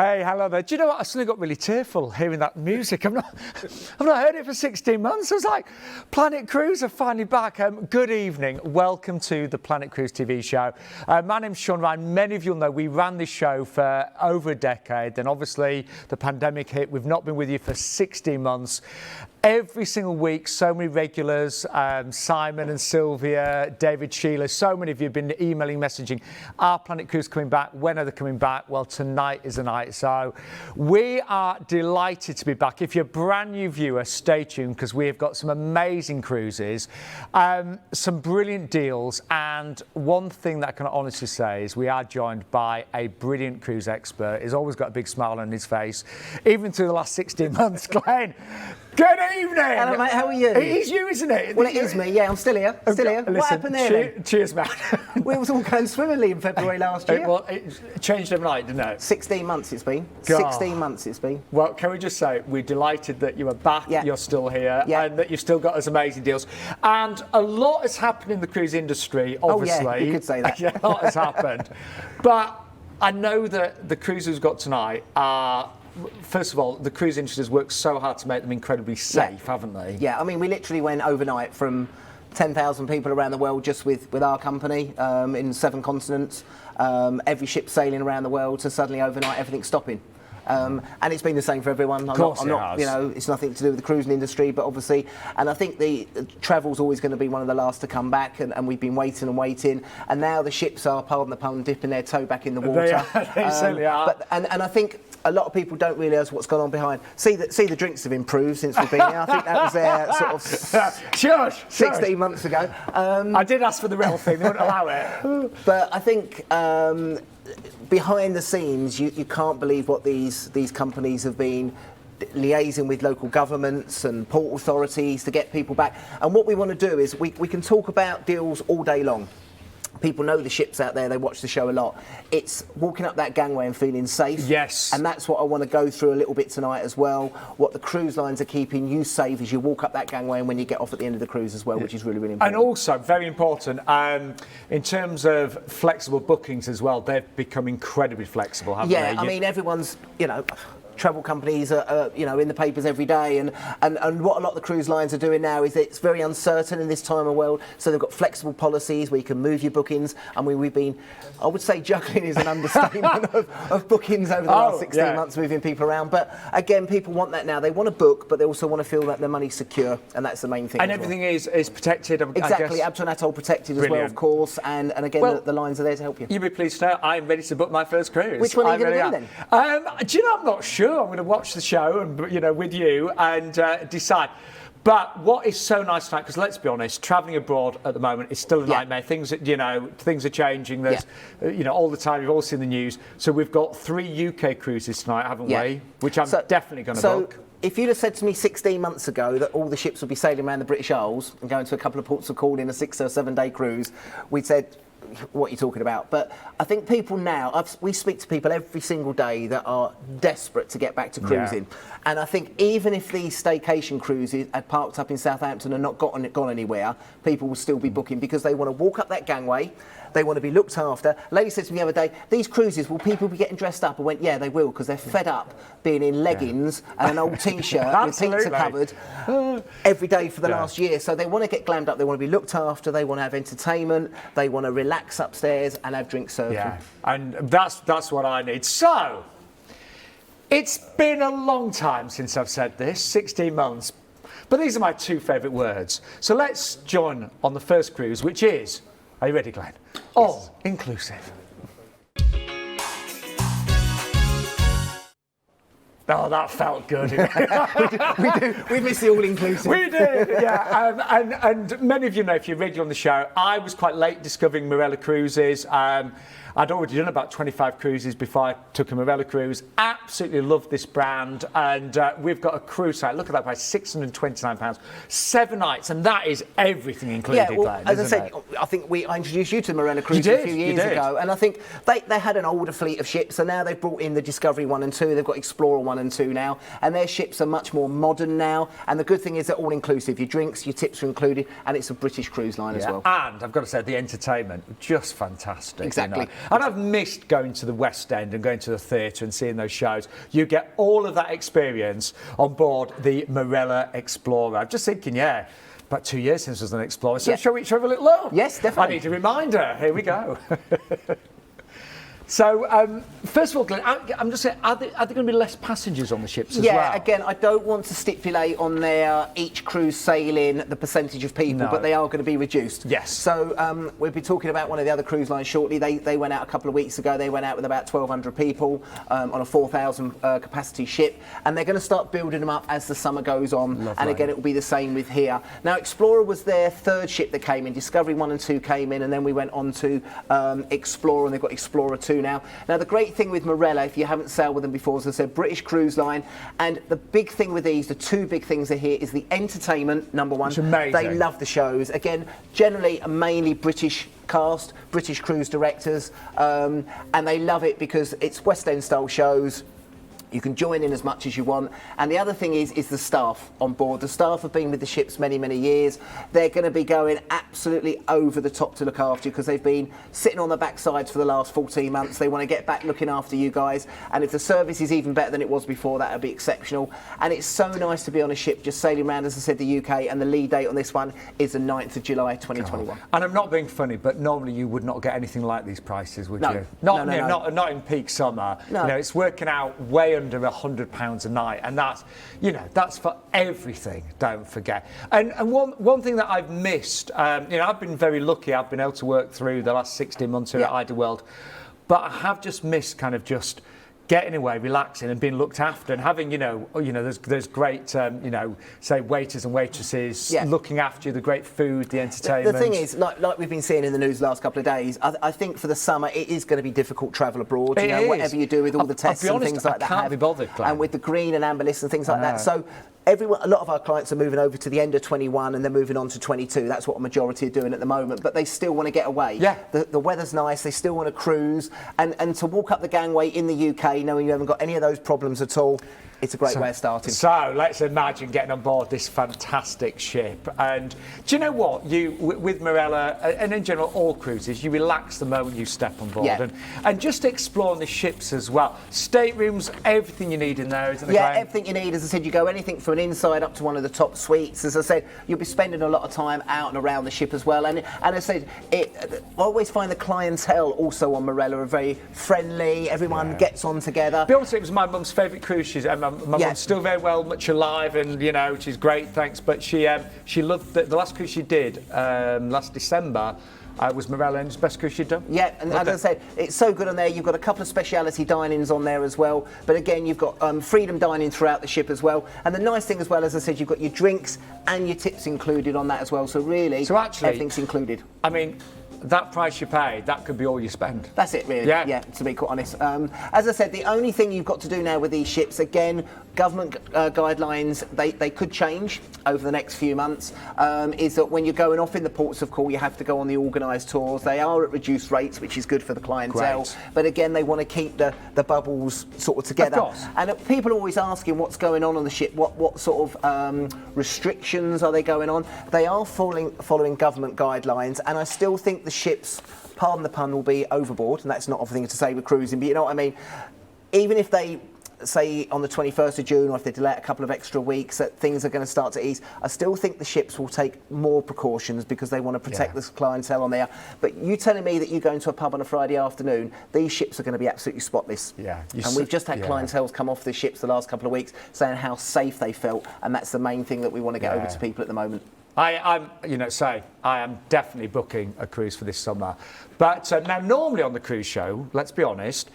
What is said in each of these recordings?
Hey, hello there. Do you know what? I suddenly got really tearful hearing that music. I've not heard it for 16 months. I was like, Planet Cruise are finally back. Good evening. Welcome to the Planet Cruise TV show. My name's Sean Ryan. Many of you will know we ran this show for over a decade. Then obviously the pandemic hit. We've not been with you for 16 months. Every single week, so many regulars, Simon and Sylvia, David, Sheila, so many of you have been emailing, messaging, are Planet Cruise coming back? When are they coming back? Well, tonight is the night. So we are delighted to be back. If you're a brand new viewer, stay tuned because we have got some amazing cruises, some brilliant deals. And one thing that I can honestly say is we are joined by a brilliant cruise expert. He's always got a big smile on his face, even through the last 16 months. Glenn, good evening. Hello, mate. How are you? It is you, isn't it? Well, it is me. Yeah, I'm still here. Still here. Listen, what happened there? Cheers, man. We was all going swimmingly in February last year. It changed overnight, didn't it? 16 months it's been. God. 16 months it's been. Well, can we just say we're delighted that you are back, you're still here, and that you've still got us amazing deals. And a lot has happened in the cruise industry, obviously. Oh, yeah, you could say that. Yeah, a lot has happened. But I know that the cruises we've got tonight are... First of all, the cruise industry has worked so hard to make them incredibly safe, haven't they? Yeah, I mean, we literally went overnight from 10,000 people around the world just with our company in 7 continents, every ship sailing around the world, to suddenly overnight everything stopping. And it's been the same for everyone. I'm not, you know, it's nothing to do with the cruising industry, but obviously, and I think the travel's always going to be one of the last to come back, and we've been waiting and waiting, and now the ships are, pardon the pun, dipping their toe back in the water. They certainly are. But, and I think a lot of people don't realise what's gone on behind. See the drinks have improved since we've been here. I think that was there sort of 16 months ago. I did ask for the real thing, they wouldn't allow it. But I think behind the scenes, you can't believe what these companies have been liaising with local governments and port authorities to get people back. And what we want to do is we can talk about deals all day long. People know the ships out there, they watch the show a lot. It's walking up that gangway and feeling safe. Yes. And that's what I want to go through a little bit tonight as well. What the cruise lines are keeping you safe as you walk up that gangway and when you get off at the end of the cruise as well, which is really, really important. And also, very important, in terms of flexible bookings as well, they've become incredibly flexible, haven't they? Yeah, I mean, everyone's, you know... Travel companies are you know, in the papers every day, and what a lot of the cruise lines are doing now is it's very uncertain in this time of world, so they've got flexible policies where you can move your bookings. I mean, we've been, I would say juggling is an understatement of bookings over the last 16 months, moving people around. But again, people want that now. They want to book, but they also want to feel that their money's secure, and that's the main thing. And everything is protected. Exactly, Abto and Atoll protected as well, of course, and again, well, the lines are there to help you. You'll be pleased to know I'm ready to book my first cruise. Which one are you going to do then? Do you know, I'm not sure. I'm going to watch the show and, you know, with you and decide. But what is so nice tonight, because let's be honest, travelling abroad at the moment is still a nightmare. Things, you know, things are changing. There's, you know, all the time. You've all seen the news. So we've got 3 UK cruises tonight, haven't we? Which I'm definitely going to book. If you'd have said to me 16 months ago that all the ships would be sailing around the British Isles and going to a couple of ports of call in a 6 or 7 day cruise, we'd said, what are you talking about? But I think people now, we speak to people every single day that are desperate to get back to cruising. And I think even if these staycation cruises had parked up in Southampton and not gone anywhere, people will still be booking because they want to walk up that gangway. They want to be looked after. A lady said to me the other day, these cruises, will people be getting dressed up? I went, yeah, they will, because they're fed up being in leggings and an old T-shirt with pizza covered every day for the last year. So they want to get glammed up. They want to be looked after. They want to have entertainment. They want to relax upstairs and have drinks served. Yeah, and that's what I need. So, it's been a long time since I've said this, 16 months. But these are my 2 favourite words. So let's join on the first cruise, which is... Are you ready, Glenn? Yes. All inclusive. Oh, that felt good. We do. We miss the all-inclusive. We do, yeah. And many of you know, if you're regular on the show, I was quite late discovering Marella cruises. I'd already done about 25 cruises before I took a Marella cruise. Absolutely love this brand. And we've got a cruise site. Look at that price, £629. 7 nights. And that is everything included, yeah, well, Glenn, as I said, I think I introduced you to Marella cruises a few years ago. And I think they had an older fleet of ships. And now they've brought in the Discovery 1 and 2. They've got Explorer 1 and 2 now. And their ships are much more modern now. And the good thing is they're all inclusive. Your drinks, your tips are included. And it's a British cruise line as well. And I've got to say, the entertainment, just fantastic. Exactly. You know? And I've missed going to the West End and going to the theatre and seeing those shows. You get all of that experience on board the Marella Explorer. I'm just thinking, about 2 years since I was an Explorer. So shall we have a little look? Yes, definitely. I need a reminder. Here we go. So, first of all, Glenn, I'm just saying, are there going to be less passengers on the ships as well? Yeah, again, I don't want to stipulate on there each cruise sailing the percentage of people, but they are going to be reduced. Yes. So we'll be talking about one of the other cruise lines shortly. They went out a couple of weeks ago. They went out with about 1,200 people on a 4,000 capacity ship, and they're going to start building them up as the summer goes on. Lovely. And again, it will be the same with here. Now, Explorer was their third ship that came in. Discovery 1 and 2 came in, and then we went on to Explorer, and they've got Explorer 2 now. Now, the great thing with Marella, if you haven't sailed with them before, as I said, British cruise line, and the big thing with these, the two big things are here, is the entertainment, number one. It's amazing. They love the shows. Again, generally, mainly British cast, British cruise directors, and they love it because it's West End style shows. You can join in as much as you want. And the other thing is the staff on board. The staff have been with the ships many, many years. They're going to be going absolutely over the top to look after you because they've been sitting on their backsides for the last 14 months. They want to get back looking after you guys. And if the service is even better than it was before, that would be exceptional. And it's so nice to be on a ship just sailing around, as I said, the UK. And the lead date on this one is the 9th of July, 2021. And I'm not being funny, but normally you would not get anything like these prices, would No. you? No. Not in peak summer. No. You know, it's working out way under £100 a night, and that's for everything. Don't forget. And one thing that I've missed, I've been very lucky. I've been able to work through the last 16 months here at Ida World, but I have just missed kind of just getting away, relaxing, and being looked after, and having there's great say waiters and waitresses looking after you, the great food, the entertainment. The thing is, like we've been seeing in the news the last couple of days, I think for the summer it is going to be difficult travel abroad. Whatever you do with all the tests and things like that. I can't be bothered, Glenn. And with the green and amber lists and things like that. So a lot of our clients are moving over to the end of 21 and they're moving on to 22. That's what a majority are doing at the moment. But they still want to get away. Yeah. The weather's nice. They still want to cruise and to walk up the gangway in the UK knowing you haven't got any of those problems at all. It's a great way of starting. So let's imagine getting on board this fantastic ship. And do you know what? With Marella and in general all cruises, you relax the moment you step on board and just exploring the ships as well. Staterooms, everything you need in there, isn't there? Yeah, everything you need. As I said, you go anything from an inside up to one of the top suites. As I said, you'll be spending a lot of time out and around the ship as well. And as I said, I always find the clientele also on Marella are very friendly. Everyone gets on together. Be honest, it was my mum's favourite cruise. My mum's still very well, much alive, and she's great, thanks. But she loved the last cruise she did last December. Was Marella, and it's the best cruise she'd done. Yeah, and as I said, it's so good on there. You've got a couple of speciality dinings on there as well. But again, you've got freedom dining throughout the ship as well. And the nice thing as well, as I said, you've got your drinks and your tips included on that as well. So really, everything's included. I mean, that price you pay, that could be all you spend. That's it, really. Yeah, to be quite honest. As I said, the only thing you've got to do now with these ships, again, government guidelines, they could change over the next few months, is that when you're going off in the ports of call, you have to go on the organised tours. They are at reduced rates, which is good for the clientele. Great. But again, they want to keep the bubbles sort of together. Of course. And people are always asking what's going on the ship, what sort of restrictions are they going on? They are following government guidelines, and I still think the ships, pardon the pun, will be overboard, and that's not a thing to say with cruising, but you know what I mean? Even if they say on the 21st of June, or if they delay it a couple of extra weeks, that things are going to start to ease, I still think the ships will take more precautions because they want to protect this clientele on there. But you telling me that you go into a pub on a Friday afternoon, these ships are going to be absolutely spotless. Yeah. And we've just had clientele come off the ships the last couple of weeks saying how safe they felt, and that's the main thing that we want to get over to people at the moment. I am definitely booking a cruise for this summer. But now, normally on the cruise show, let's be honest,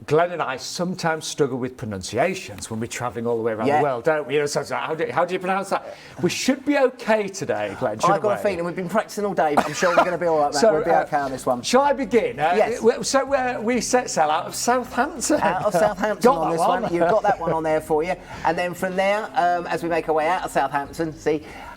Glenn and I sometimes struggle with pronunciations when we're travelling all the way around the world, don't we? So how do you pronounce that? We should be okay today, Glenn. I've got a feeling we've been practising all day, but I'm sure we're going to be all right, mate. We'll be okay on this one. Shall I begin? Yes. So we set sail out of Southampton. Out of Southampton on this one. You've got that one on there for you. And then from there, as we make our way out of Southampton,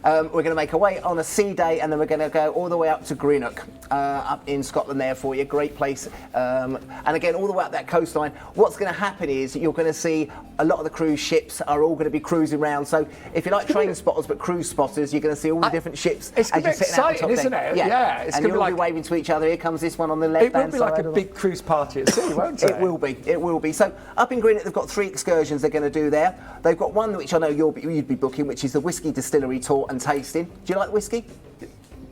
We're going to make a way on a sea day, and then we're going to go all the way up to Greenock, up in Scotland there for you. Great place. And again, all the way up that coastline. What's going to happen is you're going to see a lot of the cruise ships are all going to be cruising around. So if you like train spotters but cruise spotters, you're going to see all the different ships. It's going to be exciting, isn't it? Yeah. It's and going to you'll be be waving to each other. Here comes this one on the left-hand side. It will be like a big cruise party at sea, won't it? It will be. It will be. So up in Greenock, they've got 3 excursions they're going to do there. They've got one which I know you'd be booking, which is the whiskey distillery tour and tasting. Do you like whiskey?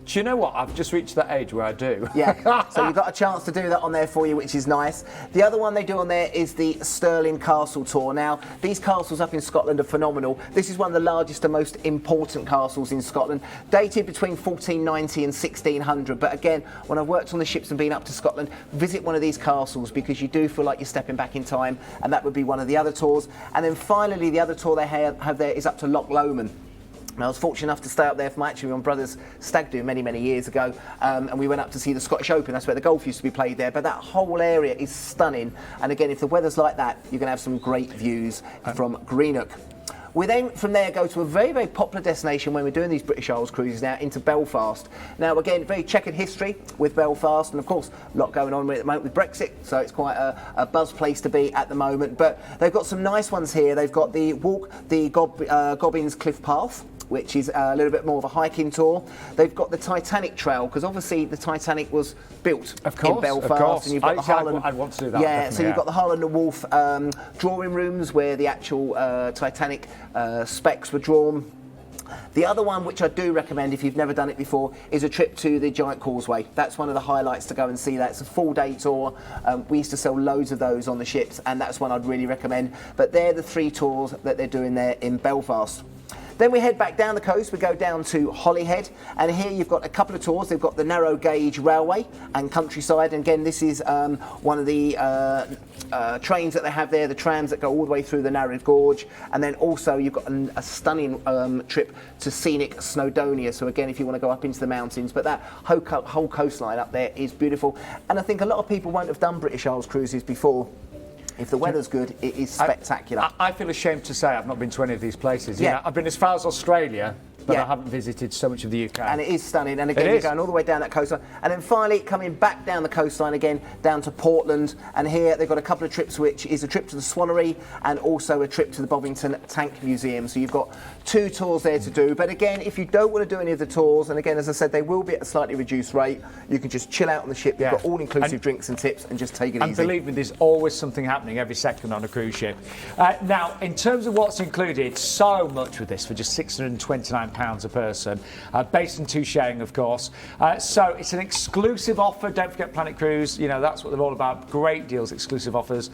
Do you know what? I've just reached that age where I do. Yeah, so you've got a chance to do that on there for you, which is nice. The other one they do on there is the Stirling Castle Tour. Now, these castles up in Scotland are phenomenal. This is one of the largest and most important castles in Scotland, dated between 1490 and 1600. But again, when I've worked on the ships and been up to Scotland, visit one of these castles because you do feel like you're stepping back in time, and that would be one of the other tours. And then finally, the other tour they have there is up to Loch Lomond. I was fortunate enough to stay up there for my brother's stag do many, many years ago, and we went up to see the Scottish Open. That's where the golf used to be played there, but that whole area is stunning. And again, if the weather's like that, you're going to have some great views from Greenock. We then, from there, go to a very, very popular destination when we're doing these British Isles cruises now, into Belfast. Now, again, very checkered history with Belfast, and of course, a lot going on at the moment with Brexit, so it's quite a buzz place to be at the moment. But they've got some nice ones here. They've got the Gobbins Cliff Path, which is a little bit more of a hiking tour. They've got the Titanic Trail, because obviously the Titanic was built in Belfast. Of course. And you've got the Harland, I'd want to do that. Yeah, so you've got the Harland and Wolff drawing rooms where the actual Titanic specs were drawn. The other one, which I do recommend if you've never done it before, is a trip to the Giant Causeway. That's one of the highlights to go and see that. It's a full-day tour. We used to sell loads of those on the ships, and that's one I'd really recommend. But they're the 3 tours that they're doing there in Belfast. Then we head back down the coast, we go down to Holyhead, and here you've got a couple of tours. They've got the Narrow Gauge Railway and Countryside, and again, this is one of the trains that they have there, the trams that go all the way through the Narrow Gorge, and then also you've got a stunning trip to scenic Snowdonia, so again, if you want to go up into the mountains, but that whole coastline up there is beautiful, and I think a lot of people won't have done British Isles cruises before. If the weather's good, it is spectacular. I feel ashamed to say I've not been to any of these places. Yeah. You know, I've been as far as Australia, but I haven't visited so much of the UK. And it is stunning. And again, you're going all the way down that coastline. And then finally, coming back down the coastline again, down to Portland. And here they've got a couple of trips, which is a trip to the Swannery and also a trip to the Bovington Tank Museum. So you've got 2 tours there to do. But again, if you don't want to do any of the tours, and again, as I said, they will be at a slightly reduced rate, you can just chill out on the ship. You've got all-inclusive drinks and tips and just take it easy. And believe me, there's always something happening every second on a cruise ship. Now, in terms of what's included, so much with this for just £629 a person. Based on 2 sharing, of course. So it's an exclusive offer. Don't forget Planet Cruise. You know, that's what they're all about. Great deals, exclusive offers.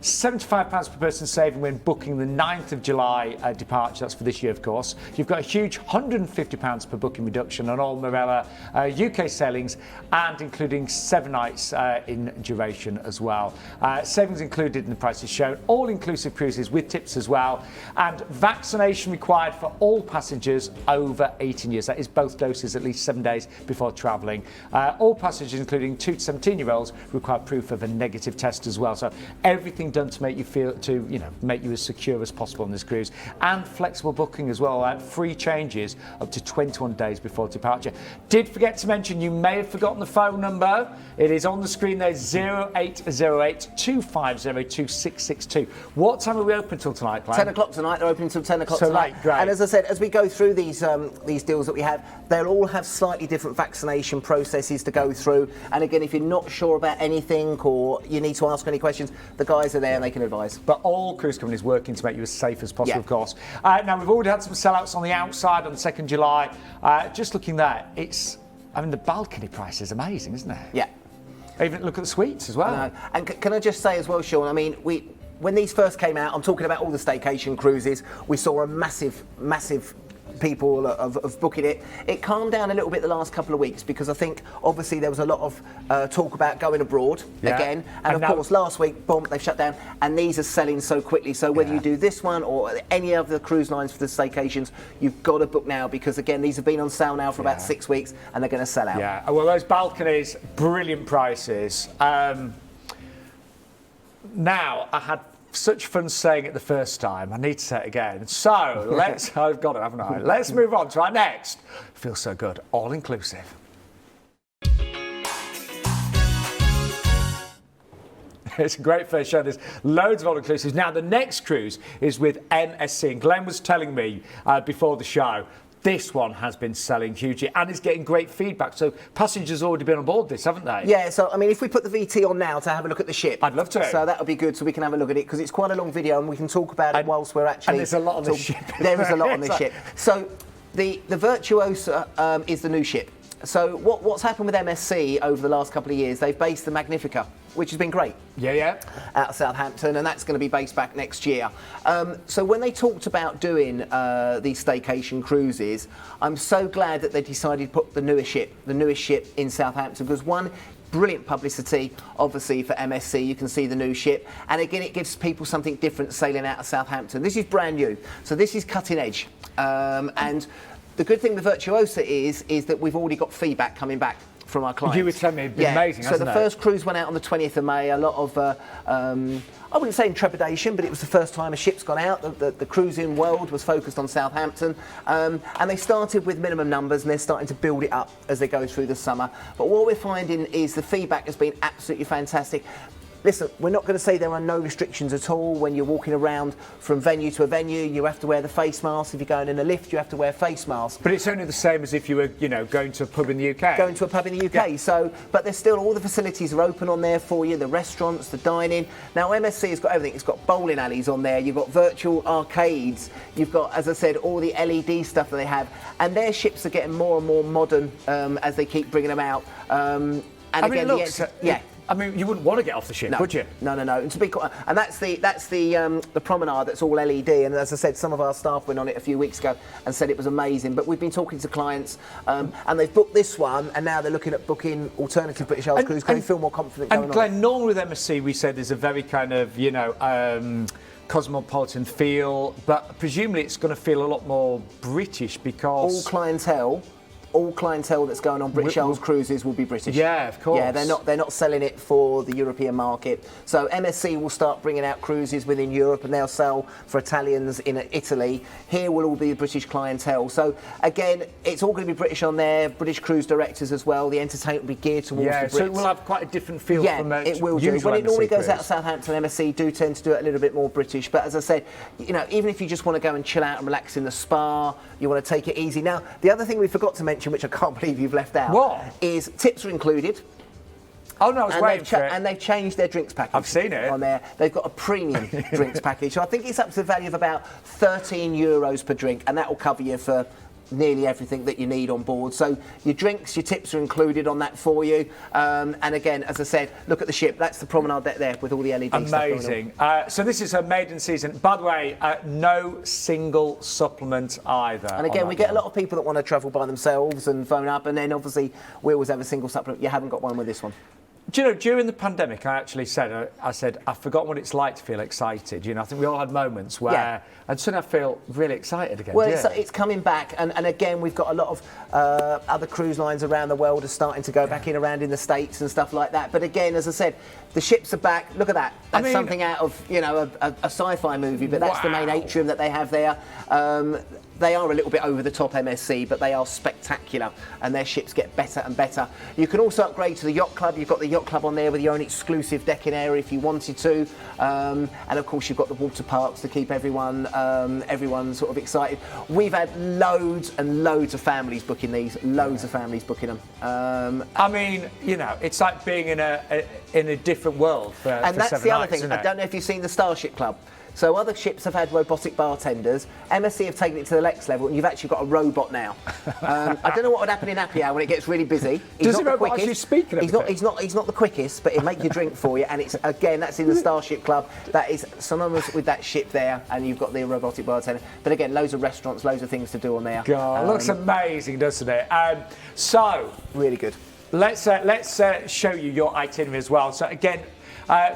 £75 per person saving when booking the 9th of July departure. That's for this year, of course. You've got a huge £150 per booking reduction on all Marella UK sailings, and including 7 nights in duration as well. Savings included in the prices shown. All-inclusive cruises with tips as well. And vaccination required for all passengers over 18 years. That is both doses at least 7 days before travelling. All passengers, including 2 to 17-year-olds, require proof of a negative test as well. So everything done to make you make you as secure as possible on this cruise, and flexible booking as well. Free changes up to 21 days before departure. Did forget to mention, you may have forgotten the phone number. It is on the screen there, 0808 250 2662. What time are we open till tonight, Glenn? 10 o'clock tonight. They're open until 10 o'clock so tonight. Late, great. And as I said, as we go through these deals that we have, they'll all have slightly different vaccination processes to go through. And again, if you're not sure about anything or you need to ask any questions, the guys are there and they can advise. But all cruise companies working to make you as safe as possible, of course. Now, we've already had some sellouts on the outside on the 2nd July. Just looking there, the balcony price is amazing, isn't it? Yeah. Even look at the suites as well. And can I just say as well, Sean, I mean, when these first came out, I'm talking about all the staycation cruises, we saw a massive people of booking it. It calmed down a little bit the last couple of weeks because I think obviously there was a lot of talk about going abroad again, and of course last week, boom, they've shut down, and these are selling so quickly. So whether you do this one or any of the cruise lines for the staycations, you've got to book now because again, these have been on sale now for about 6 weeks and they're going to sell out. Yeah, well, those balconies, brilliant prices. Now, I had such fun saying it the first time. I need to say it again. So I've got it, haven't I? Let's move on to our next. Feels so good, all inclusive. It's a great first show. There's loads of all-inclusives. Now, the next cruise is with MSC. And Glenn was telling me before the show, this one has been selling hugely and is getting great feedback. So passengers already been on board this, haven't they? Yeah, so, I mean, if we put the VT on now to have a look at the ship. I'd love to. So that would be good, so we can have a look at it, because it's quite a long video and we can talk about it whilst we're actually... And there's a lot on this ship. There is a lot on this ship. So the Virtuosa is the new ship. So what's happened with MSC over the last couple of years, they've based the Magnifica, which has been great. Yeah. Out of Southampton, and that's going to be based back next year. So when they talked about doing these staycation cruises, I'm so glad that they decided to put the newest ship in Southampton, because one, brilliant publicity, obviously, for MSC. You can see the new ship. And again, it gives people something different sailing out of Southampton. This is brand new. So this is cutting edge. And the good thing with Virtuosa is that we've already got feedback coming back from our clients. You were telling me it'd been amazing, so the first cruise went out on the 20th of May. A lot of, I wouldn't say trepidation, but it was the first time a ship's gone out. The cruising world was focused on Southampton. And they started with minimum numbers, and they're starting to build it up as they go through the summer. But what we're finding is the feedback has been absolutely fantastic. Listen, we're not going to say there are no restrictions at all. When you're walking around from venue to a venue, you have to wear the face mask. If you're going in a lift, you have to wear a face mask. But it's only the same as if you were, going to a pub in the UK. Going to a pub in the UK. Yeah. So, but there's still all the facilities are open on there for you. The restaurants, the dining. Now, MSC has got everything. It's got bowling alleys on there. You've got virtual arcades. You've got, as I said, all the LED stuff that they have. And their ships are getting more and more modern as they keep bringing them out. And I mean, you wouldn't want to get off the ship, would you? No. And to be quite, and that's the promenade that's all LED. And as I said, some of our staff went on it a few weeks ago and said it was amazing. But we've been talking to clients, and they've booked this one, and now they're looking at booking alternative British Isles cruise because they feel more confident going on. And Glenn, normally with MSC, we said there's a very kind of, cosmopolitan feel, but presumably it's going to feel a lot more British because all clientele that's going on British Isles cruises will be British. Yeah, of course. Yeah, they're not selling it for the European market. So MSC will start bringing out cruises within Europe, and they'll sell for Italians in Italy. Here will all be British clientele. So again, it's all going to be British on there. British cruise directors as well. The entertainment will be geared towards the Brits. So it will have quite a different feel from it will do. When it normally goes out of Southampton, MSC do tend to do it a little bit more British. But as I said, even if you just want to go and chill out and relax in the spa, you want to take it easy. Now, the other thing we forgot to mention, which I can't believe you've left out, is tips are included. Oh no, I was waiting for it. And they've changed their drinks package. I've seen it. On there. They've got a premium drinks package. So I think it's up to the value of about €13 per drink, and that will cover you for nearly everything that you need on board. So your drinks, your tips are included on that for you. And again, as I said, look at the ship. That's the promenade deck there with all the LED stuff going on. Amazing. So this is her maiden season. By the way, no single supplement either. And again, we get a lot of people that want to travel by themselves and phone up, and then obviously we always have a single supplement. You haven't got one with this one. Do you know, during the pandemic, I actually said, I've forgotten what it's like to feel excited. I think we all had moments where, and suddenly I feel really excited again. Well, it's coming back, and again, we've got a lot of other cruise lines around the world are starting to go back around in the States and stuff like that. But again, as I said, the ships are back. Look at that. That's something out of, a sci-fi movie, but that's the main atrium that they have there. They are a little bit over the top, MSC, but they are spectacular, and their ships get better and better. You can also upgrade to the yacht club. You've got the yacht club on there with your own exclusive decking area if you wanted to, and of course you've got the water parks to keep everyone sort of excited. We've had loads and loads of families booking these, loads of families booking them. It's like being in a different world for and that's 7 the other nights, thing. I don't know if you've seen the Starship Club. So other ships have had robotic bartenders. MSC have taken it to the next level, and you've actually got a robot now. I don't know what would happen in happy hour when it gets really busy. Does the robot actually speak? He's not the quickest, but he'll make you drink for you. And it's that's in the Starship Club. That is synonymous with that ship there, and you've got the robotic bartender. But again, loads of restaurants, loads of things to do on there. God, it looks amazing, doesn't it? So really good. Let's show you your itinerary as well. So again.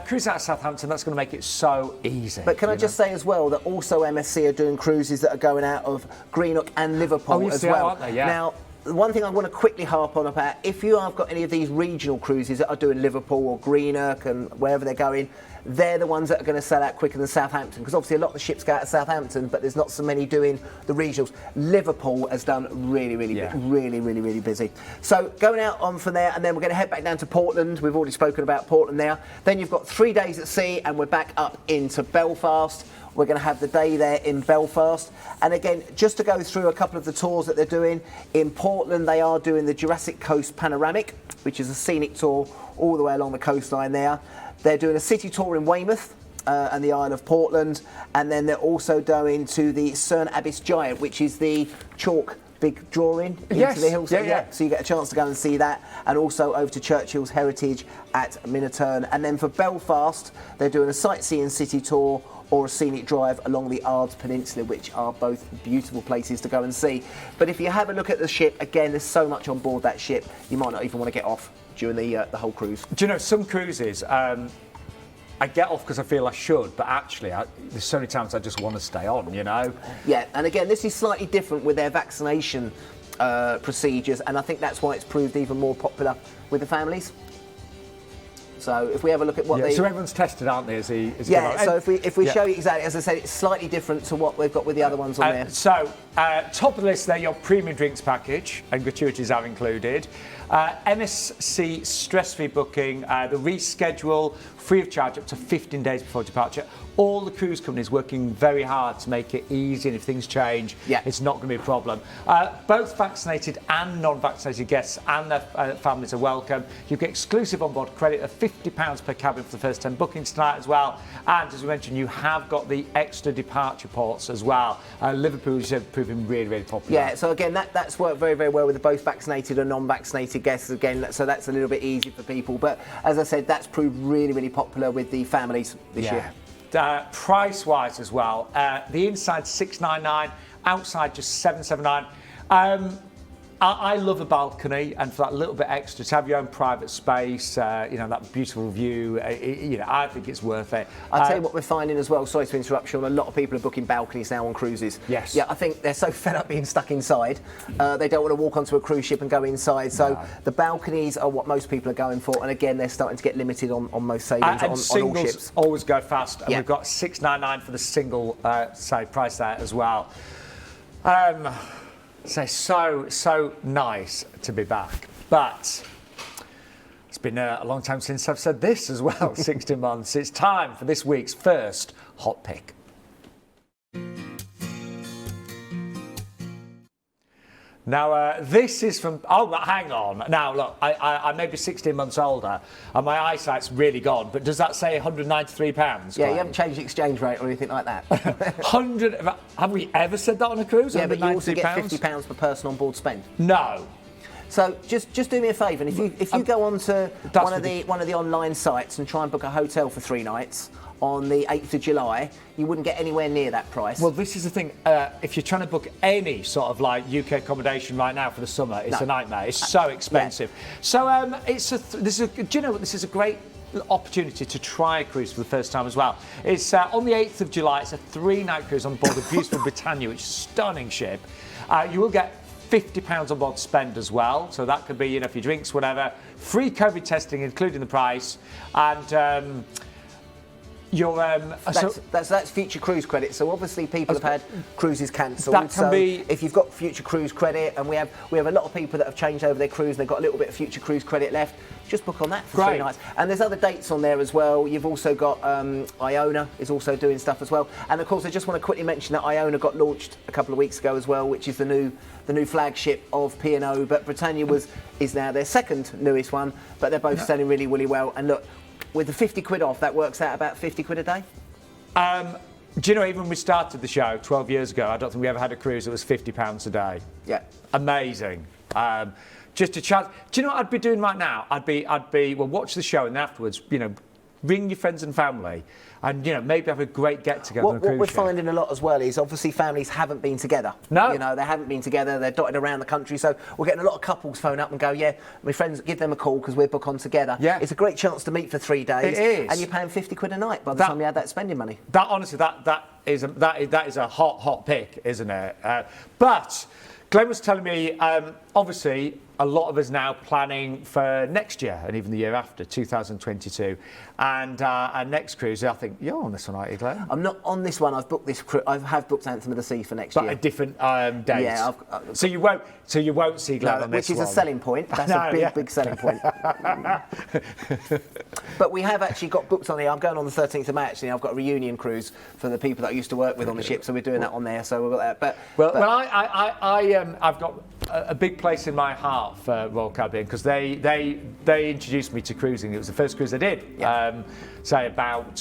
Cruise out of Southampton, that's going to make it so easy. But can I just say as well that also MSC are doing cruises that are going out of Greenock and Liverpool as well. Aren't they? Yeah. Now, the one thing I want to quickly harp on about, if you have got any of these regional cruises that are doing Liverpool or Greenock and wherever they're going, they're the ones that are going to sell out quicker than Southampton, because obviously a lot of the ships go out of Southampton, but there's not so many doing the regionals. Liverpool has done really busy. So going out on from there, and then we're going to head back down to Portland. We've already spoken about Portland there. Then you've got 3 days at sea, and we're back up into Belfast. We're going to have the day there in Belfast. And again, just to go through a couple of the tours that they're doing, in Portland they are doing the Jurassic Coast Panoramic, which is a scenic tour all the way along the coastline there. They're doing a city tour in Weymouth and the Isle of Portland. And then they're also going to the Cerne Abyss Giant, which is the chalk big drawing into the hills. So you get a chance to go and see that. And also over to Churchill's Heritage at Minoterne. And then for Belfast, they're doing a sightseeing city tour or a scenic drive along the Ards Peninsula, which are both beautiful places to go and see. But if you have a look at the ship, again, there's so much on board that ship, you might not even want to get off during the whole cruise. Do you know, some cruises, I get off because I feel I should, but actually, there's so many times I just want to stay on, you know? Yeah, and again, this is slightly different with their vaccination procedures, and I think that's why it's proved even more popular with the families. So if we have a look at what so everyone's tested, aren't they? So if we show you exactly, as I said, it's slightly different to what we've got with the other ones on there. So top of the list there, your premium drinks package and gratuities are included. MSC stress-free booking, the reschedule free of charge up to 15 days before departure. All the cruise companies working very hard to make it easy, and if things change, it's not going to be a problem. Both vaccinated and non-vaccinated guests and their families are welcome. You get exclusive onboard credit of £50 per cabin for the first 10 bookings tonight as well. And as we mentioned, you have got the extra departure ports as well. Liverpool is proving really popular. Yeah, so again, that's worked very well with both vaccinated and non-vaccinated guests again, so that's a little bit easy for people. But as I said, that's proved really popular with the families this year. Price-wise as well, the inside $699, outside just $779. I love a balcony, and for that little bit extra to have your own private space, you know, that beautiful view, you know, I think it's worth it. I'll tell you what we're finding as well, sorry to interrupt, Sean, a lot of people are booking balconies now on cruises. Yes. Yeah, I think they're so fed up being stuck inside, they don't want to walk onto a cruise ship and go inside, so the balconies are what most people are going for, and again, they're starting to get limited on most sailings on all ships. Always go fast, and we've got $699 for the single price there as well. So nice to be back, but it's been a long time since I've said this as well. 16 months. It's time for this week's first hot pick. Now, this is from... Oh, hang on. Now, look, I may be 16 months older and my eyesight's really gone, but does that say £193? Yeah, you haven't changed the exchange rate or anything like that. 100... Have we ever said that on a cruise? Yeah, but you also get £50 per person on board spend. No. So just do me a favour, and if you go on to one of the online sites and try and book a hotel for 3 nights on the 8th of July, you wouldn't get anywhere near that price. Well, this is the thing. If you're trying to book any sort of like UK accommodation right now for the summer, it's a nightmare. It's so expensive. So do you know what? This is a great opportunity to try a cruise for the first time as well. It's on the 8th of July. It's a 3-night cruise on board the beautiful Britannia, which is a stunning ship. You will get £50 on board spend as well, so that could be, you know, for your drinks, whatever. Free COVID testing, including the price, and that's future cruise credit. So obviously people have had cruises cancelled. That can be. If you've got future cruise credit, and we have a lot of people that have changed over their cruise, and they've got a little bit of future cruise credit left. Just book on that for 3 nights. And there's other dates on there as well. You've also got Iona is also doing stuff as well. And of course, I just want to quickly mention that Iona got launched a couple of weeks ago as well, which is the new flagship of P&O. But Britannia is now their second newest one. But they're both selling really well. And look, with the 50 quid off, that works out about 50 quid a day. Do you know, even when we started the show 12 years ago, I don't think we ever had a cruise that was £50 a day. Yeah. Amazing. Just a chance. Do you know what I'd be doing right now? I'd be watch the show, and then afterwards, you know, ring your friends and family, and, you know, maybe have a great get-together on a cruise ship. What we're finding a lot as well is obviously families haven't been together. No. You know, they haven't been together, they're dotted around the country, so we're getting a lot of couples phone up and go, yeah, my friends, give them a call because we're book on together. Yeah. It's a great chance to meet for 3 days. It is. And you're paying 50 quid a night by the time you add that spending money. That, honestly, that is a hot pick, isn't it? But Glenn was telling me, obviously, a lot of us now planning for next year and even the year after, 2022. And our next cruise, I think you're on this one, aren't you, Glenn? I'm not on this one. I've booked this. I have booked Anthem of the Sea for next year. But a different date. Yeah. So you won't see Glenn on this one. Which is a selling point. That's a big selling point. But we have actually got booked on here. I'm going on the 13th of May. Actually, I've got a reunion cruise for the people that I used to work with on the ship. So we're doing that on there. So we've got that. I've got a big place in my heart for Royal Caribbean because they introduced me to cruising. It was the first cruise I did, say about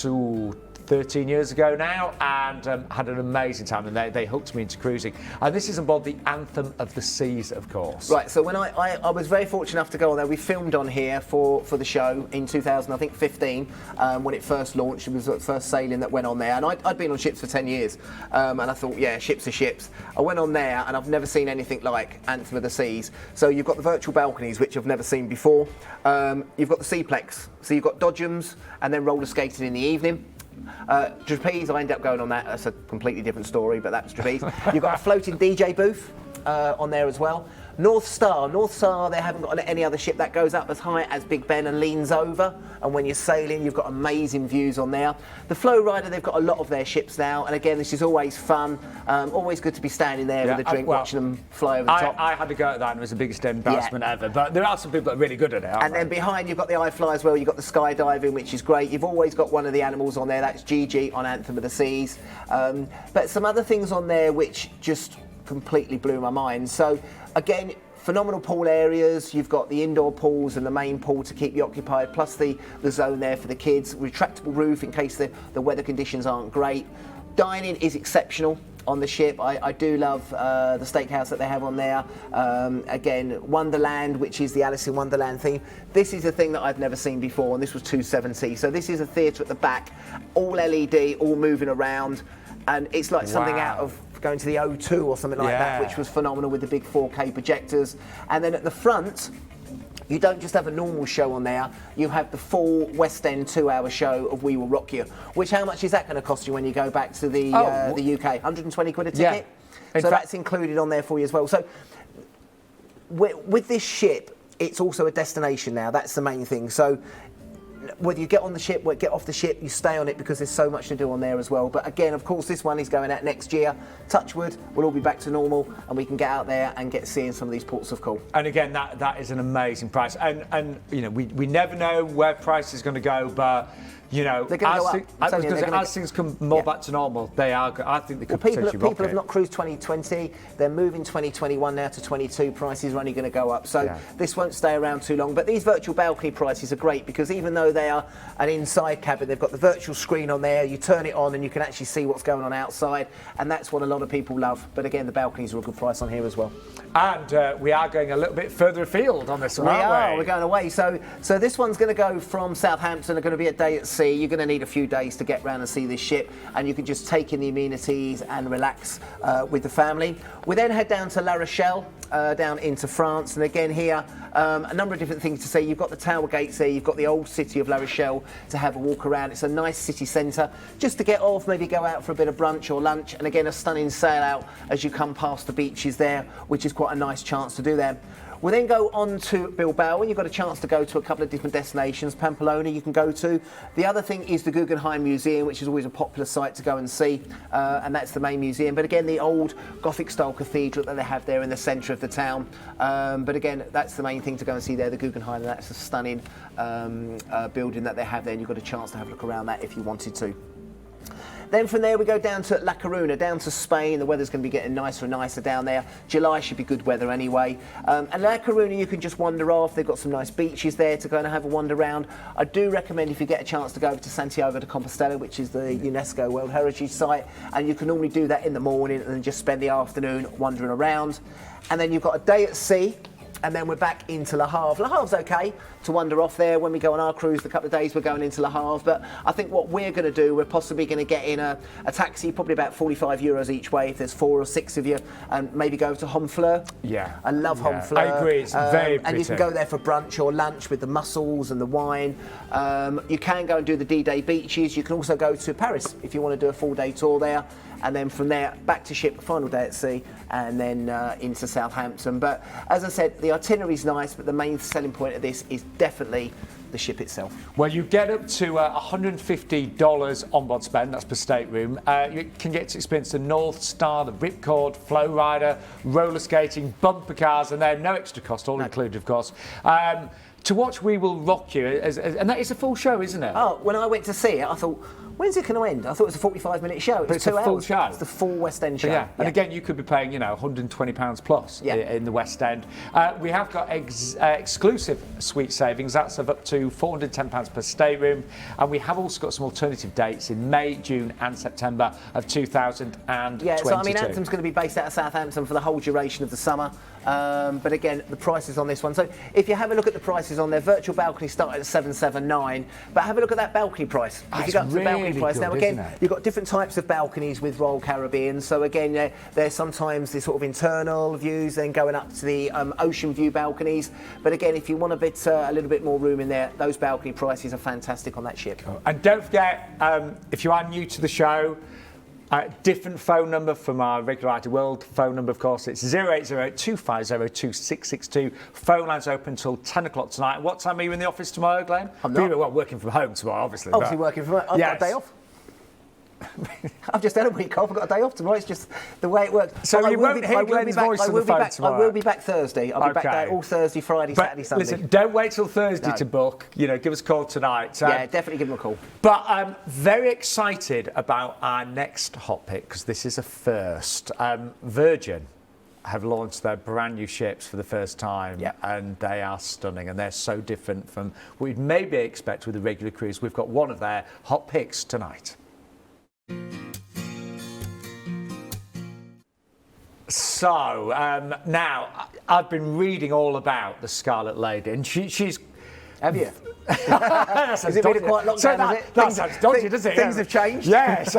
13 years ago now, and had an amazing time, and they hooked me into cruising. And this is aboard the Anthem of the Seas, of course. Right, so when I was very fortunate enough to go on there, we filmed on here for the show in 2015 when it first launched. It was the first sailing that went on there, and I'd been on ships for 10 years, and I thought, yeah, ships are ships. I went on there, and I've never seen anything like Anthem of the Seas. So you've got the virtual balconies, which I've never seen before. You've got the Seaplex, so you've got dodgems, and then roller skating in the evening. Trapeze, I ended up going on that. That's a completely different story, but that's trapeze. You've got a floating DJ booth on there as well. North Star, they haven't got any other ship that goes up as high as Big Ben and leans over. And when you're sailing, you've got amazing views on there. The Flow Rider, they've got a lot of their ships now. And again, this is always fun. Always good to be standing there with a drink, watching them fly over the top. I had to go at that, and it was the biggest embarrassment ever. But there are some people that are really good at it, aren't they? Then behind, you've got the iFly as well. You've got the skydiving, which is great. You've always got one of the animals on there. That's Gigi on Anthem of the Seas. But some other things on there which just completely blew my mind. So again, phenomenal pool areas. You've got the indoor pools and the main pool to keep you occupied, plus the zone there for the kids. Retractable roof in case the weather conditions aren't great. Dining is exceptional on the ship. I do love the steakhouse that they have on there. Again, Wonderland, which is the Alice in Wonderland theme. This is a thing that I've never seen before, and this was $270. So this is a theatre at the back, all LED, all moving around, and it's like something out of going to the O2 or something like that, which was phenomenal with the big 4K projectors. And then at the front, you don't just have a normal show on there, you have the full West End 2-hour show of We Will Rock You. Which, how much is that going to cost you when you go back to the UK? 120 quid a ticket? Yeah. So that's included on there for you as well. So with this ship, it's also a destination now. That's the main thing. So whether you get on the ship or get off the ship, you stay on it because there's so much to do on there as well. But again, of course, this one is going out next year. Touch wood, we'll all be back to normal, and we can get out there and get seeing some of these ports of call. And again, that is an amazing price. And you know, we never know where price is going to go, but you know, as things come more back to normal, they are. I think they could potentially rock it. People have not cruised 2020. They're moving 2021 now to 22. Prices are only going to go up, so this won't stay around too long. But these virtual balcony prices are great because even though they are an inside cabin, they've got the virtual screen on there. You turn it on and you can actually see what's going on outside, and that's what a lot of people love. But again, the balconies are a good price on here as well. And we are going a little bit further afield on this one, aren't we? We're going away. So this one's going to go from Southampton. They're going to be a day at sea. You're going to need a few days to get round and see this ship, and you can just take in the amenities and relax with the family. We then head down to La Rochelle, down into France, and again here a number of different things to see. You've got the Tower Gates there, you've got the old city of La Rochelle to have a walk around. It's a nice city centre just to get off, maybe go out for a bit of brunch or lunch, and again a stunning sail out as you come past the beaches there, which is quite a nice chance to do there. We then go on to Bilbao, and you've got a chance to go to a couple of different destinations. Pamplona you can go to. The other thing is the Guggenheim Museum, which is always a popular site to go and see, and that's the main museum. But again, the old Gothic-style cathedral that they have there in the centre of the town. But again, that's the main thing to go and see there, the Guggenheim, and that's a stunning building that they have there, and you've got a chance to have a look around that if you wanted to. Then from there we go down to La Coruna, down to Spain. The weather's going to be getting nicer and nicer down there. July should be good weather anyway. And La Coruna you can just wander off. They've got some nice beaches there to go and have a wander around. I do recommend if you get a chance to go over to Santiago de Compostela, which is the UNESCO World Heritage Site, and you can normally do that in the morning and then just spend the afternoon wandering around. And then you've got a day at sea, and then we're back into Le Havre. Le Havre's okay to wander off there. When we go on our cruise, the couple of days we're going into Le Havre, but I think what we're going to do, we're possibly going to get in a taxi, probably about €45 each way if there's 4 or 6 of you, and maybe go to Honfleur. Yeah. I love Honfleur. I agree, it's very pretty. And you can go there for brunch or lunch with the mussels and the wine. You can go and do the D-Day beaches. You can also go to Paris if you want to do a full-day tour there. and then from there back to ship, final day at sea, and then into Southampton. But as I said, the itinerary's nice, but the main selling point of this is definitely the ship itself. Well, you get up to $150 onboard spend, that's per stateroom. You can get to experience the North Star, the Ripcord, Flow Rider, roller skating, bumper cars, and they're no extra cost, all included, of course. To watch We Will Rock You, and that is a full show, isn't it? Oh, when I went to see it, I thought, when's it going to end? I thought it was a 45-minute show. It was 2 hours. Full show. It's the full West End show. Yeah, and again, you could be paying, £120 plus in the West End. We have got exclusive suite savings. That's of up to £410 per stateroom, and we have also got some alternative dates in May, June, and September of 2022. Yeah, so I mean, Anthem's going to be based out of Southampton for the whole duration of the summer. But again, the prices on this one. So if you have a look at the prices on there, virtual balcony started at $779, but have a look at that balcony price. If you go up to the balcony price, now again, you've got different types of balconies with Royal Caribbean. So again, there's sometimes the sort of internal views, then going up to the ocean view balconies. But again, if you want a little bit more room in there, those balcony prices are fantastic on that ship. And don't forget, if you are new to the show, different phone number from our regular IT World phone number, of course. It's 080-250-2662. Phone lines open until 10 o'clock tonight. What time are you in the office tomorrow, Glenn? I'm not. Well, working from home tomorrow, obviously. Obviously working from home. I've got a day off. I've just had a week off. I've got a day off tomorrow. It's just the way it works. So you won't hear Glenn's voice on the phone tomorrow? I will be back Thursday. I'll be back there all Thursday, Friday, Saturday, Sunday. Listen, don't wait till Thursday to book. Give us a call tonight. Yeah, definitely give them a call. But I'm very excited about our next hot pick because this is a first. Virgin have launched their brand new ships for the first time, and they are stunning, and they're so different from what we'd maybe expect with a regular cruise. We've got one of their hot picks tonight. So now I've been reading all about the Scarlet Lady, and she's. Have you? Has it been quite long time, has it? That sounds dodgy, doesn't it? Things have changed. Yes.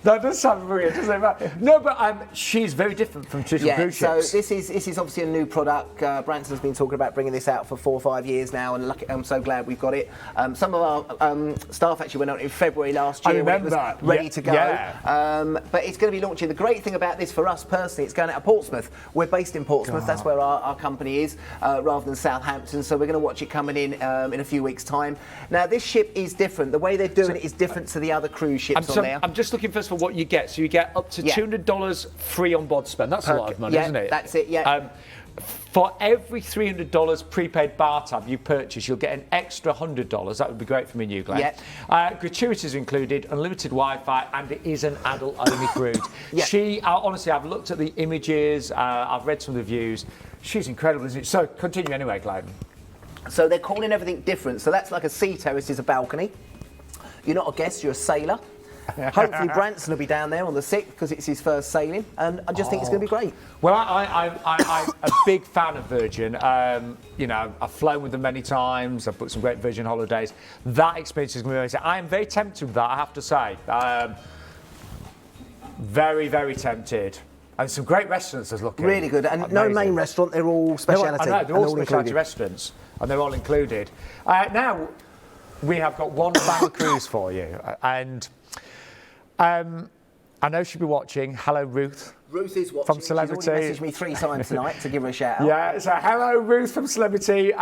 That does sound weird, doesn't it? No, but she's very different from traditional cruise ships. So this is obviously a new product. Branson's been talking about bringing this out for 4 or 5 years now, and I'm so glad we've got it. Some of our staff actually went out in February last year when it was ready to go. Yeah. But it's going to be launching. The great thing about this for us personally, it's going out of Portsmouth. We're based in Portsmouth. That's where our company is, rather than Southampton. So we're going to watch it coming in a few weeks' time. Now, this ship is different. The way they're doing it is different to the other cruise ships on there. I'm just looking first for what you get. So you get up to $200 free on board spend. That's a lot of money, isn't it? That's it, yeah. For every $300 prepaid bar tab you purchase, you'll get an extra $100. That would be great for me and you, Glenn. Yeah. Gratuities included, unlimited Wi-Fi, and it is an adult-only cruise. Honestly, I've looked at the images, I've read some reviews. She's incredible, isn't it? So continue anyway, Glenn. So they're calling everything different. So that's like a sea terrace is a balcony. You're not a guest, you're a sailor. Hopefully Branson will be down there on the 6th because it's his first sailing, and I just think it's going to be great. Well, I'm a big fan of Virgin. I've flown with them many times. I've booked some great Virgin holidays. That experience is going to be amazing. I am very tempted with that, I have to say. Very, very tempted. And some great restaurants is looking really good, and amazing. No main restaurant. They're all speciality. I know, they're all speciality restaurants, and they're all included. Now we have got one final cruise for you, and I know she'll be watching. Hello, Ruth. Ruth is watching. From Celebrity. She's already messaged me 3 times tonight to give her a shout out. Yeah, so hello, Ruth from Celebrity.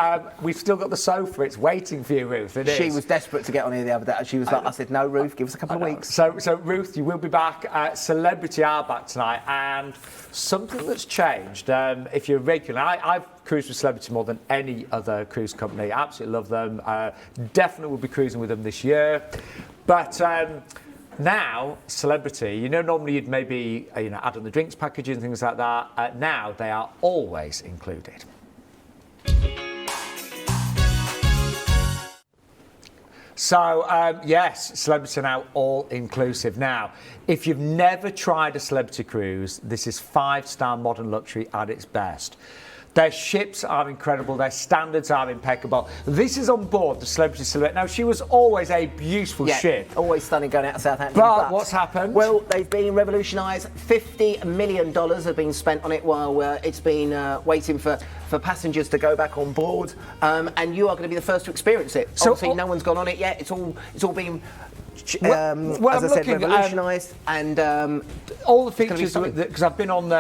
We've still got the sofa. It's waiting for you, Ruth. She was desperate to get on here the other day. She was like, I said, no, Ruth, give us a couple of weeks. So Ruth, you will be back. Celebrity are back tonight, and something that's changed. If you're regular, I've cruised with Celebrity more than any other cruise company. I absolutely love them. Definitely will be cruising with them this year. But now, Celebrity, normally you'd maybe add on the drinks packaging and things like that. Now they are always included. So, yes, Celebrity are now all inclusive. Now, if you've never tried a Celebrity cruise, this is 5-star modern luxury at its best. Their ships are incredible. Their standards are impeccable. This is on board the Celebrity Silhouette. Now, she was always a beautiful ship. Always stunning going out of Southampton. But what's happened? Well, they've been revolutionised. $50 million have been spent on it while it's been waiting for passengers to go back on board. And you are going to be the first to experience it. So, obviously, no one's gone on it yet. It's all been as I said, revolutionised, and all the features, because I've been on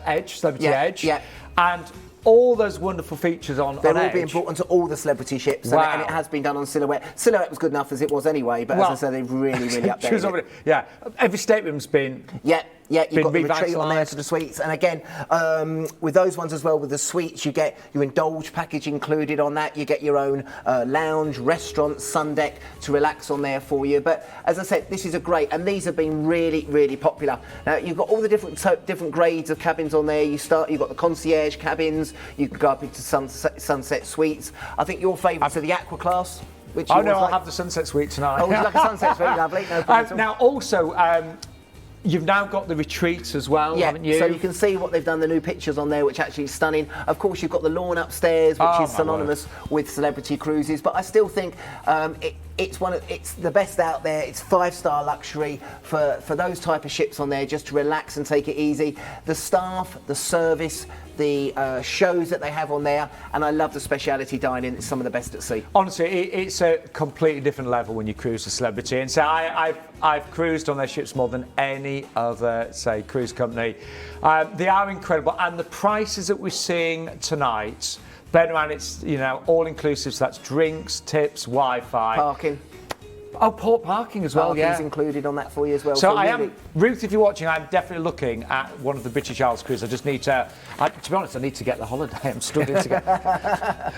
Edge, Celebrity Edge, and all those wonderful features on They're all Edge. being brought onto all the celebrity ships, Wow. and it has been done on Silhouette. Silhouette was good enough as it was anyway, but as I said, they've really updated it. Yeah, every stateroom's been... Yeah, you've got the retreat on there revitalised. for the suites. And again, with those ones as well, with the suites, you get your indulge package included on that. You get your own lounge, restaurant, sun deck to relax on there for you. But as I said, this is a great, and these have been really popular. Now, you've got all the different grades of cabins on there. You've got the concierge cabins. You can go up into sunset suites. I think your favourites are the Aqua Class. Which I'll have the sunset suite tonight. Oh, would you like a sunset suite? Lovely. No problem at all. Now, also... you've now got the retreats as well, haven't you? So you can see what they've done, the new pictures on there, which actually is stunning. Of course, you've got the lawn upstairs, which is synonymous with celebrity cruises. But I still think it's the best out there. It's 5-star luxury for those type of ships on there, just to relax and take it easy. The staff, the service, the shows that they have on there, and I love the speciality dining. It's some of the best at sea. Honestly, it's a completely different level when you cruise the Celebrity. And so I've cruised on their ships more than any other, say, cruise company. They are incredible, and the prices that we're seeing tonight, bear in mind it's all inclusive. So that's drinks, tips, Wi-Fi, Parking. Oh, port parking as well, Parking's included on that for you as well. So Ruth, if you're watching, I'm definitely looking at one of the British Isles cruises. I just need to be honest, I need to get the holiday. I'm struggling to get.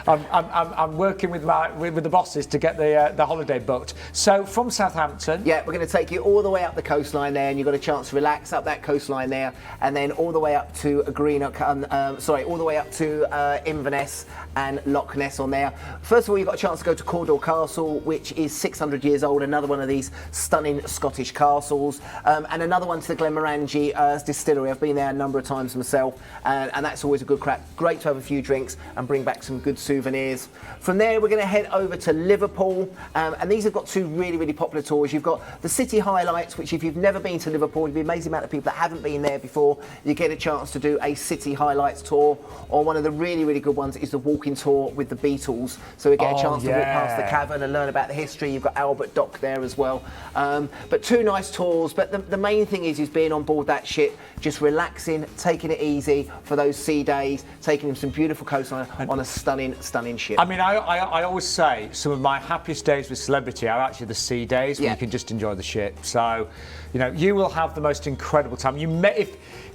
I'm working with the bosses to get the holiday booked. So from Southampton. Yeah, we're going to take you all the way up the coastline there, and you've got a chance to relax up that coastline there, and then all the way up to all the way up to Inverness and Loch Ness on there. First of all, you've got a chance to go to Cawdor Castle, which is 600 years old. Another one of these stunning Scottish castles, and another one to the Glenmorangie distillery. I've been there a number of times myself, and that's always a good crack. Great to have a few drinks and bring back some good souvenirs. From there, we're going to head over to Liverpool, and these have got two really popular tours. You've got the City Highlights, which if you've never been to Liverpool, you'd be an amazing amount of people that haven't been there before. You get a chance to do a City Highlights tour, or one of the really good ones is the walking tour with the Beatles. So we get a chance to walk past the cavern and learn about the history. You've got Albert Dock there as well. But two nice tours. But the main thing is being on board that ship, just relaxing, taking it easy for those sea days, taking them some beautiful coastline on a stunning ship. I mean, I always say some of my happiest days with Celebrity are actually the sea days where you can just enjoy the ship. So, you will have the most incredible time.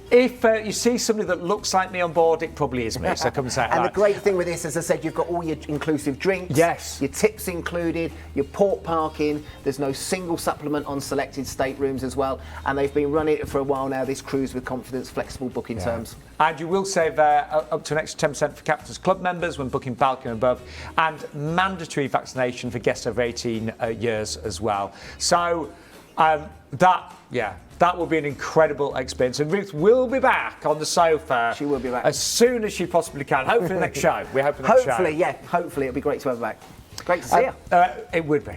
If you see somebody that looks like me on board, it probably is me, so come and say hello. And the great thing with this, as I said, you've got all your inclusive drinks, your tips included, your port parking, there's no single supplement on selected staterooms as well, and they've been running it for a while now, this cruise with confidence, flexible booking terms. And you will save up to an extra 10% for Captain's Club members when booking balcony and above, and mandatory vaccination for guests over 18 years as well. So that will be an incredible experience. And Ruth will be back on the sofa. She will be back as soon as she possibly can. Hopefully next show. We're hoping next show. Hopefully it'll be great to have her back. Great to see you. It would be.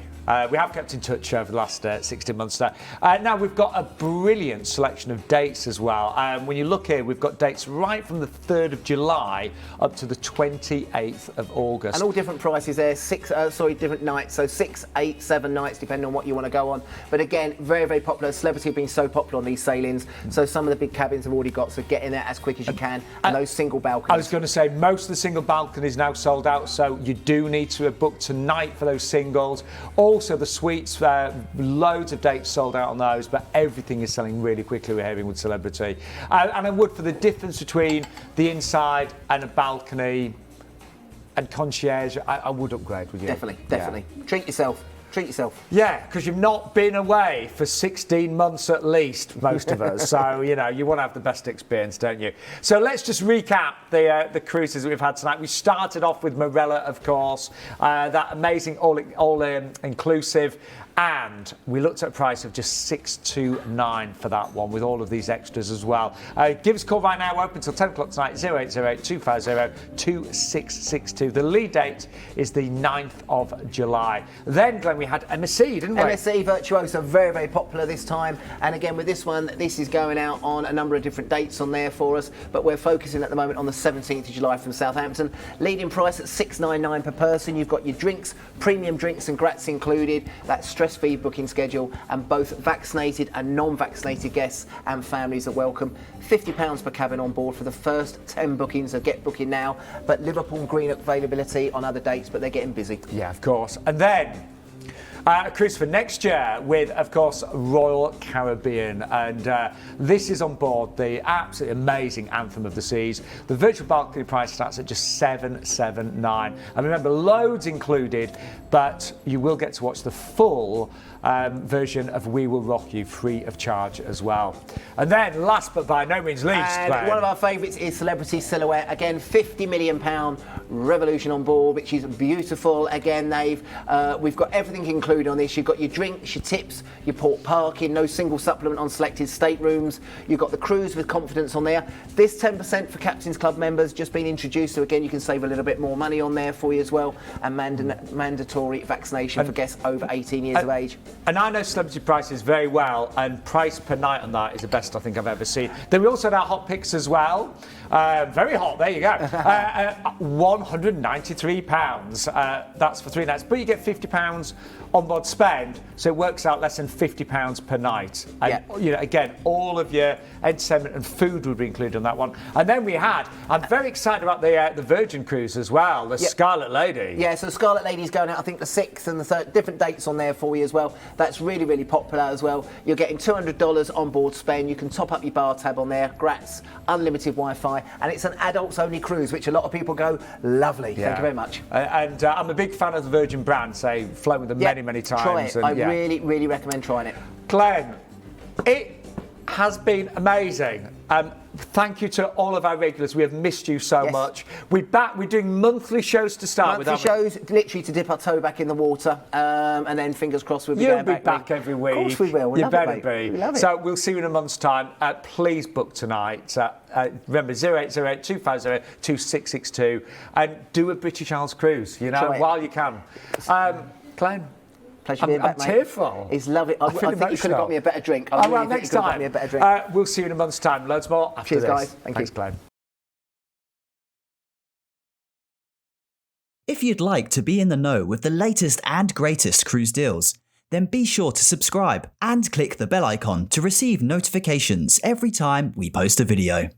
We have kept in touch over the last 16 months now. Now we've got a brilliant selection of dates as well. When you look here, we've got dates right from the 3rd of July up to the 28th of August. And all different prices there, different nights. So 6, 8, 7 nights, depending on what you want to go on. But again, very popular. Celebrity have been so popular on these sailings. So some of the big cabins have already got, so get in there as quick as you can. And those single balconies. I was going to say, most of the single balconies now sold out, so you do need to book tonight for those singles. Also, the suites, loads of dates sold out on those, but everything is selling really quickly, we're hearing, with Celebrity. And I would, for the difference between the inside and a balcony and concierge, I would upgrade with you. Definitely. Yeah. Treat yourself. Yeah, because you've not been away for 16 months at least, most of us. So, you want to have the best experience, don't you? So let's just recap the cruises that we've had tonight. We started off with Marella, of course, that amazing all-inclusive. And we looked at a price of just $629 for that one, with all of these extras as well. Give us a call right now. We're open until 10 o'clock tonight, 0808-250-2662. The lead date is the 9th of July. Then, Glenn, we had MSC, didn't we? MSC Virtuosa, very popular this time. And again, with this one, this is going out on a number of different dates on there for us. But we're focusing at the moment on the 17th of July from Southampton. Leading price at $699 per person. You've got your drinks, premium drinks and grats included. That's stress-free booking schedule, and both vaccinated and non-vaccinated guests and families are welcome. £50 per cabin on board for the first 10 bookings, so get booking now. But Liverpool and Greenock availability on other dates, but they're getting busy. Yeah, of course. And then a cruise for next year with, of course, Royal Caribbean. And this is on board the absolutely amazing Anthem of the Seas. The virtual balcony price starts at just $779. And remember, loads included, but you will get to watch the full version of We Will Rock You free of charge as well. And then, last but by no means least, and one of our favourites is Celebrity Silhouette. Again, £50 million Revolution on board, which is beautiful. Again, we've got everything included on this. You've got your drinks, your tips, your port parking, no single supplement on selected staterooms. You've got the cruise with confidence on there. This 10% for Captain's Club members just been introduced, so again, you can save a little bit more money on there for you as well. And mandatory vaccination for guests over 18 years of age. And I know Celebrity Prices very well, and price per night on that is the best I think I've ever seen. Then we also had our hot picks as well. Very hot, there you go. £193. That's for 3 nights, but you get £50 on board spend, so it works out less than £50 per night. And you know, again, all of your entertainment and food would be included on that one. And then we had, I'm very excited about the Virgin cruise as well, the Scarlet Lady. Yeah, so the Scarlet Lady's going out, I think the 6th and the 3rd, different dates on there for you as well. That's really, really popular as well. You're getting $200 on board spend. You can top up your bar tab on there, grats, unlimited Wi-Fi, and it's an adults-only cruise, which a lot of people go, lovely. Thank you very much. And I'm a big fan of the Virgin brand, so I've flown with them many times. Try it. And, I really, really recommend trying it. Glenn, it has been amazing. Thank you to all of our regulars. We have missed you so much. We're back. We're doing monthly shows to start with. Monthly shows, literally to dip our toe back in the water, and then fingers crossed we'll be You'll going be back. back every week. Of course we will. You better be. We love it. So we'll see you in a month's time. Please book tonight. Remember 0808 250 2662 and do a British Isles cruise. You know, while you can. Glenn. Pleasure being back, mate. I'm tearful. It's lovely. I think you could have got me a better drink. Next time. We'll see you in a month's time. Loads more after Cheers, this. guys. Thanks, Glenn. If you'd like to be in the know with the latest and greatest cruise deals, then be sure to subscribe and click the bell icon to receive notifications every time we post a video.